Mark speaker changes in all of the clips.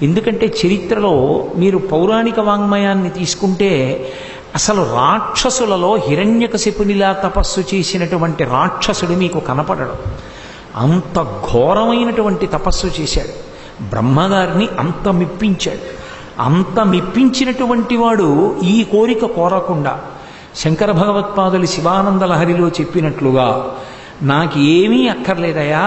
Speaker 1: ఎందుకంటే చరిత్రలో మీరు పౌరాణిక వాంగ్మయాన్ని తీసుకుంటే అసలు రాక్షసులలో హిరణ్యకశిపునిలా తపస్సు చేసినటువంటి రాక్షసుడు మీకు కనపడడు. అంత ఘోరమైనటువంటి తపస్సు చేశాడు. బ్రహ్మగారిని అంత మెప్పించాడు. అంత మెప్పించినటువంటి వాడు ఈ కోరిక కోరకుండా శంకర భగవత్పాదులు శివానంద లహరిలో చెప్పినట్లుగా నాకు ఏమీ అక్కర్లేదయా,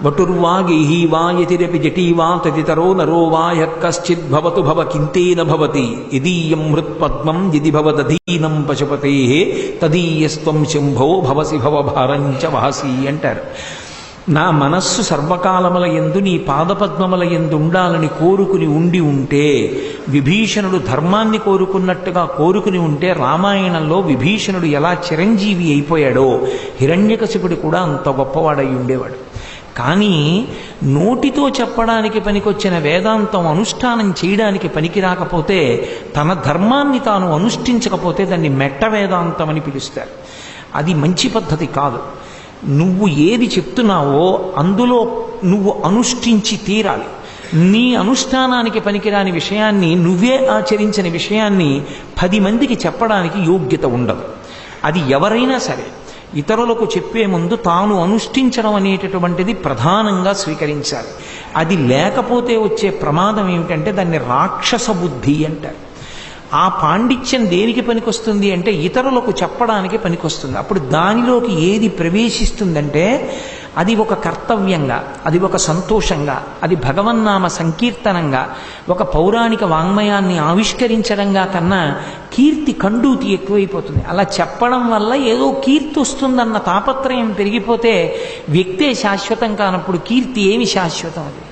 Speaker 1: వటుర్వా గేహీవా యతిరపి జటీవా తదితరో నరో వా యక్కశ్చిద్ భవతు భవ కింతేన భవతి యదీయం హృత్పద్మం యది భవదధీనం పశుపతే తదీయస్త్వం శంభో భవసి భవభారంచ వహసి అంటారు. నా మనస్సు సర్వకాలముల యందు నీ పాదపద్మముల యందు ఉండాలని కోరుకుని ఉండి ఉంటే, విభీషణుడు ధర్మాన్ని కోరుకున్నట్టుగా కోరుకుని ఉంటే రామాయణంలో విభీషణుడు ఎలా చిరంజీవి అయిపోయాడో హిరణ్యకశిపుడు కూడా అంత గొప్పవాడై ఉండేవాడు. కానీ నోటితో చెప్పడానికి పనికొచ్చిన వేదాంతం అనుష్ఠానం చేయడానికి పనికి రాకపోతే, తన ధర్మాన్ని తాను అనుష్ఠించకపోతే దాన్ని మెట్ట వేదాంతం అని పిలుస్తారు. అది మంచి పద్ధతి కాదు. నువ్వు ఏది చెప్తున్నావో అందులో నువ్వు అనుష్ఠించి తీరాలి. నీ అనుష్ఠానానికి పనికిరాని విషయాన్ని, నువ్వే ఆచరించిన విషయాన్ని 10 మందికి చెప్పడానికి యోగ్యత ఉండదు. అది ఎవరైనా సరే ఇతరులకు చెప్పే ముందు తాను అనుష్ఠించడం అనేటటువంటిది ప్రధానంగా స్వీకరించాలి. అది లేకపోతే వచ్చే ప్రమాదం ఏమిటంటే దాన్ని రాక్షస బుద్ధి అంటారు. ఆ పాండిత్యం దేనికి పనికొస్తుంది అంటే ఇతరులకు చెప్పడానికి పనికొస్తుంది. అప్పుడు దానిలోకి ఏది ప్రవేశిస్తుందంటే అది ఒక కర్తవ్యంగా, అది ఒక సంతోషంగా, అది భగవన్నామ సంకీర్తనంగా, ఒక పౌరాణిక వాంగ్మయాన్ని ఆవిష్కరించడంగా కన్నా కీర్తి కండూతి ఎక్కువైపోతుంది. అలా చెప్పడం వల్ల ఏదో కీర్తి వస్తుందన్న తాపత్రయం పెరిగిపోతే వ్యక్తే శాశ్వతం కానప్పుడు కీర్తి ఏమి శాశ్వతం? అది